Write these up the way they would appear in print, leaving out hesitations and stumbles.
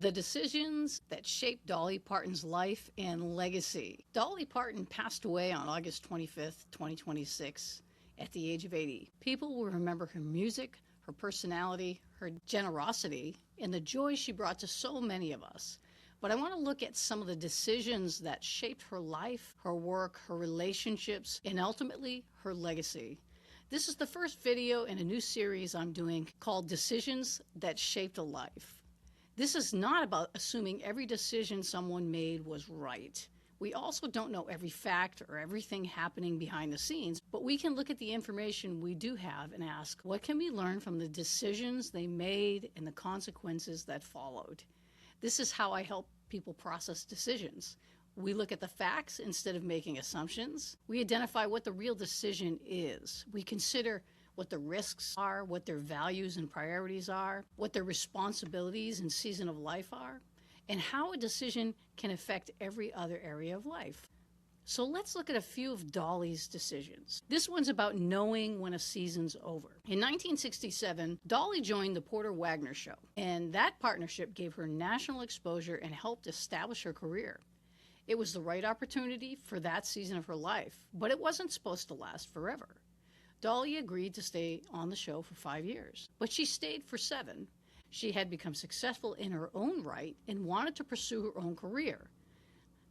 The decisions that shaped Dolly Parton's life and legacy. Dolly Parton passed away on August 25th, 2026, at the age of 80. People will remember her music, her personality, her generosity, and the joy she brought to so many of us. But I want to look at some of the decisions that shaped her life, her work, her relationships, and ultimately her legacy. This is the first video in a new series I'm doing called Decisions That Shaped a Life. This is not about assuming every decision someone made was right. We also don't know every fact or everything happening behind the scenes, but we can look at the information we do have and ask, what can we learn from the decisions they made and the consequences that followed? This is how I help people process decisions. We look at the facts instead of making assumptions. We identify what the real decision is. We consider what the risks are, what their values and priorities are, what their responsibilities and season of life are, and how a decision can affect every other area of life. So let's look at a few of Dolly's decisions. This one's about knowing when a season's over. In 1967, Dolly joined the Porter Wagoner Show, and that partnership gave her national exposure and helped establish her career. It was the right opportunity for that season of her life, but it wasn't supposed to last forever. Dolly agreed to stay on the show for 5 years, but she stayed for 7. She had become successful in her own right and wanted to pursue her own career.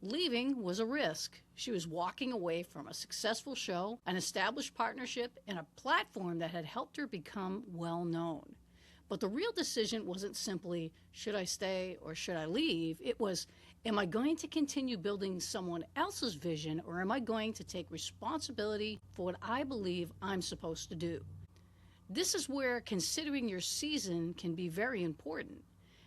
Leaving was a risk. She was walking away from a successful show, an established partnership, and a platform that had helped her become well known. But the real decision wasn't simply, should I stay or should I leave? It was, am I going to continue building someone else's vision, or am I going to take responsibility for what I believe I'm supposed to do? This is where considering your season can be very important.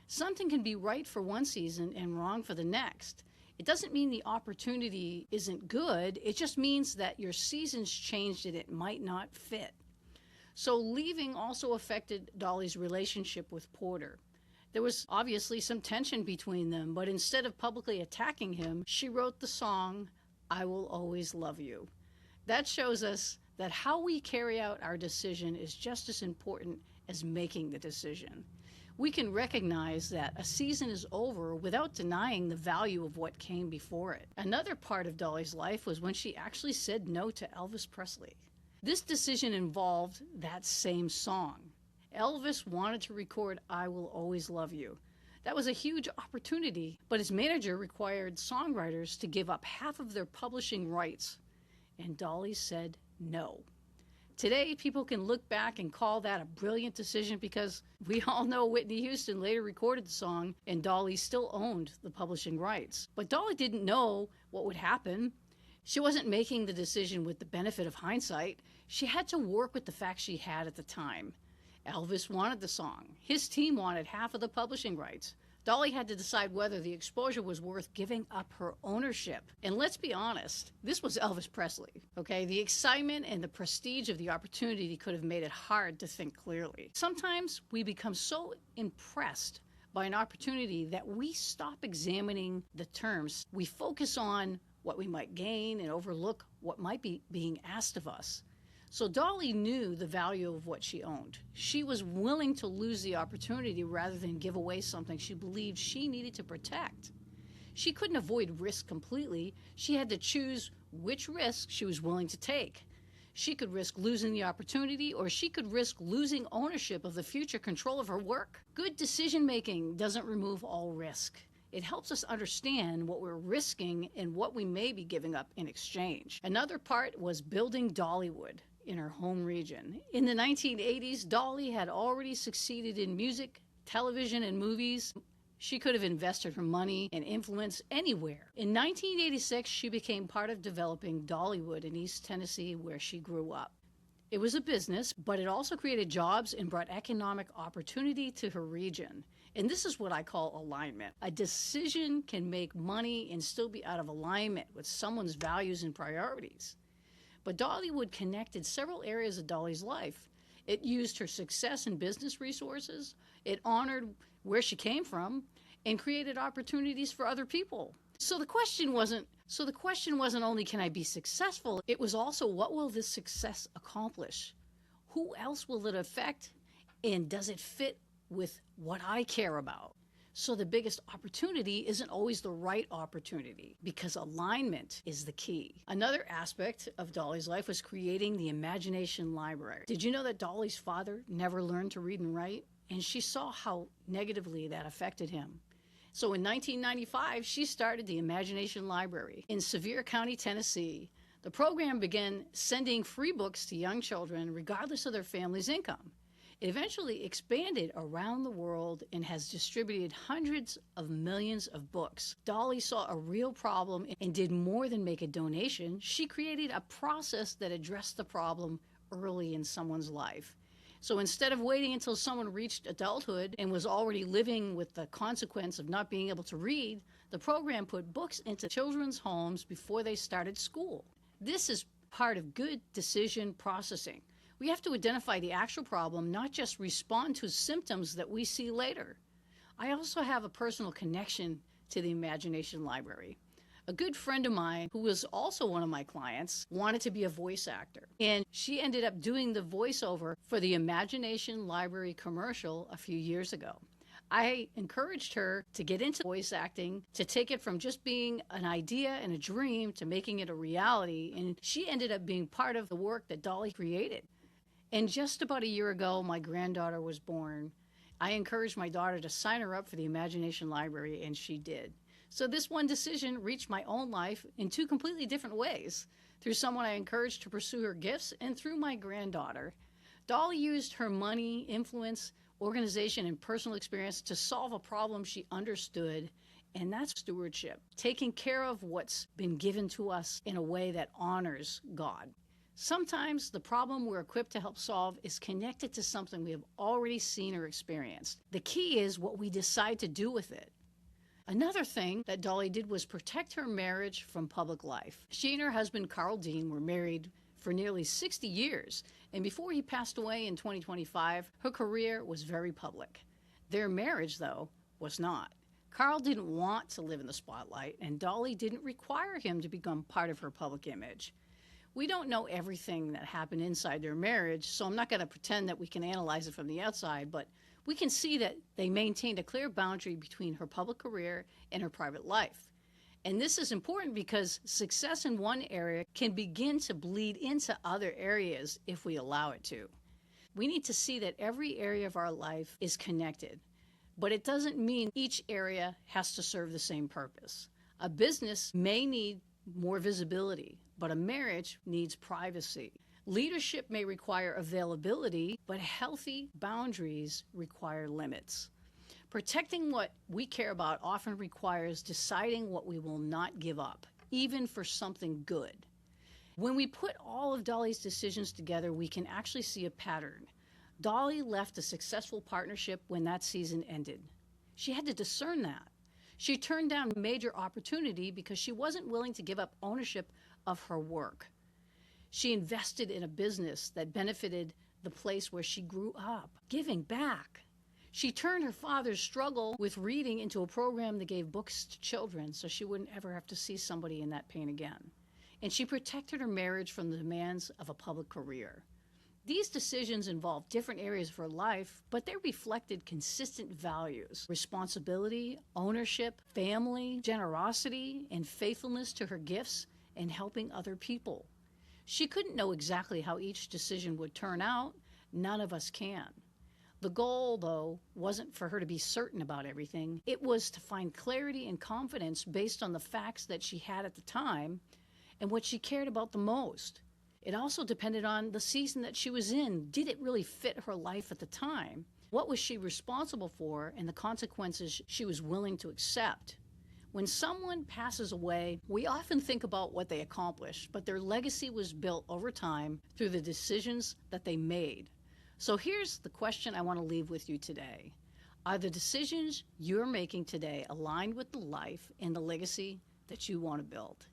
Something can be right for one season and wrong for the next. It doesn't mean the opportunity isn't good. It just means that your season's changed and it might not fit. So leaving also affected Dolly's relationship with Porter. There was obviously some tension between them, but instead of publicly attacking him, she wrote the song, I Will Always Love You. That shows us that how we carry out our decision is just as important as making the decision. We can recognize that a season is over without denying the value of what came before it. Another part of Dolly's life was when she actually said no to Elvis Presley. This decision involved that same song. Elvis wanted to record I Will Always Love You. That was a huge opportunity, but his manager required songwriters to give up half of their publishing rights, and Dolly said no. Today, people can look back and call that a brilliant decision because we all know Whitney Houston later recorded the song and Dolly still owned the publishing rights. But Dolly didn't know what would happen. She wasn't making the decision with the benefit of hindsight. She had to work with the facts she had at the time. Elvis wanted the song. His team wanted half of the publishing rights. Dolly had to decide whether the exposure was worth giving up her ownership. And let's be honest, this was Elvis Presley, okay? The excitement and the prestige of the opportunity could have made it hard to think clearly. Sometimes we become so impressed by an opportunity that we stop examining the terms. We focus on what we might gain and overlook what might be being asked of us. So Dolly knew the value of what she owned. She was willing to lose the opportunity rather than give away something she believed she needed to protect. She couldn't avoid risk completely. She had to choose which risk she was willing to take. She could risk losing the opportunity, or she could risk losing ownership of the future control of her work. Good decision-making doesn't remove all risk. It helps us understand what we're risking and what we may be giving up in exchange. Another part was building Dollywood in her home region. In the 1980s, Dolly had already succeeded in music, television, and movies. She could have invested her money and influence anywhere. In 1986, she became part of developing Dollywood in East Tennessee, where she grew up. It was a business, but it also created jobs and brought economic opportunity to her region. And this is what I call alignment. A decision can make money and still be out of alignment with someone's values and priorities. But Dollywood connected several areas of Dolly's life. It used her success and business resources. It honored where she came from and created opportunities for other people. So the question wasn't only can I be successful, it was also what will this success accomplish? Who else will it affect? And does it fit with what I care about? So the biggest opportunity isn't always the right opportunity because alignment is the key. Another aspect of Dolly's life was creating the imagination library. Did you know that Dolly's father never learned to read and write? And she saw how negatively that affected him. So in 1995, she started the Imagination Library in Sevier County, Tennessee. The program began sending free books to young children regardless of their family's income. It eventually expanded around the world and has distributed hundreds of millions of books. Dolly saw a real problem and did more than make a donation. She created a process that addressed the problem early in someone's life. So instead of waiting until someone reached adulthood and was already living with the consequence of not being able to read, the program put books into children's homes before they started school. This is part of good decision processing. We have to identify the actual problem, not just respond to symptoms that we see later. I also have a personal connection to the Imagination Library. A good friend of mine, who was also one of my clients, wanted to be a voice actor. And she ended up doing the voiceover for the Imagination Library commercial a few years ago. I encouraged her to get into voice acting, to take it from just being an idea and a dream to making it a reality. And she ended up being part of the work that Dolly created. And just about a year ago, my granddaughter was born. I encouraged my daughter to sign her up for the Imagination Library, and she did. So this one decision reached my own life in two completely different ways, through someone I encouraged to pursue her gifts and through my granddaughter. Dolly used her money, influence, organization, and personal experience to solve a problem she understood, and that's stewardship, taking care of what's been given to us in a way that honors God. Sometimes the problem we're equipped to help solve is connected to something we have already seen or experienced. The key is what we decide to do with it. Another thing that Dolly did was protect her marriage from public life. She and her husband, Carl Dean, were married for nearly 60 years, and before he passed away in 2025, her career was very public. Their marriage, though, was not. Carl didn't want to live in the spotlight, and Dolly didn't require him to become part of her public image. We don't know everything that happened inside their marriage, so I'm not going to pretend that we can analyze it from the outside, but we can see that they maintained a clear boundary between her public career and her private life. And this is important because success in one area can begin to bleed into other areas if we allow it to. We need to see that every area of our life is connected, but it doesn't mean each area has to serve the same purpose. A business may need more visibility, but a marriage needs privacy. Leadership may require availability, but healthy boundaries require limits. Protecting what we care about often requires deciding what we will not give up, even for something good. When we put all of Dolly's decisions together, we can actually see a pattern. Dolly left a successful partnership when that season ended. She had to discern that. She turned down major opportunity because she wasn't willing to give up ownership of her work. She invested in a business that benefited the place where she grew up, giving back. She turned her father's struggle with reading into a program that gave books to children so she wouldn't ever have to see somebody in that pain again. And she protected her marriage from the demands of a public career. These decisions involved different areas of her life, but they reflected consistent values: responsibility, ownership, family, generosity, and faithfulness to her gifts and helping other people. She couldn't know exactly how each decision would turn out. None of us can. The goal, though, wasn't for her to be certain about everything. It was to find clarity and confidence based on the facts that she had at the time and what she cared about the most. It also depended on the season that she was in. Did it really fit her life at the time? What was she responsible for and the consequences she was willing to accept? When someone passes away, we often think about what they accomplished, but their legacy was built over time through the decisions that they made. So here's the question I want to leave with you today. Are the decisions you're making today aligned with the life and the legacy that you want to build?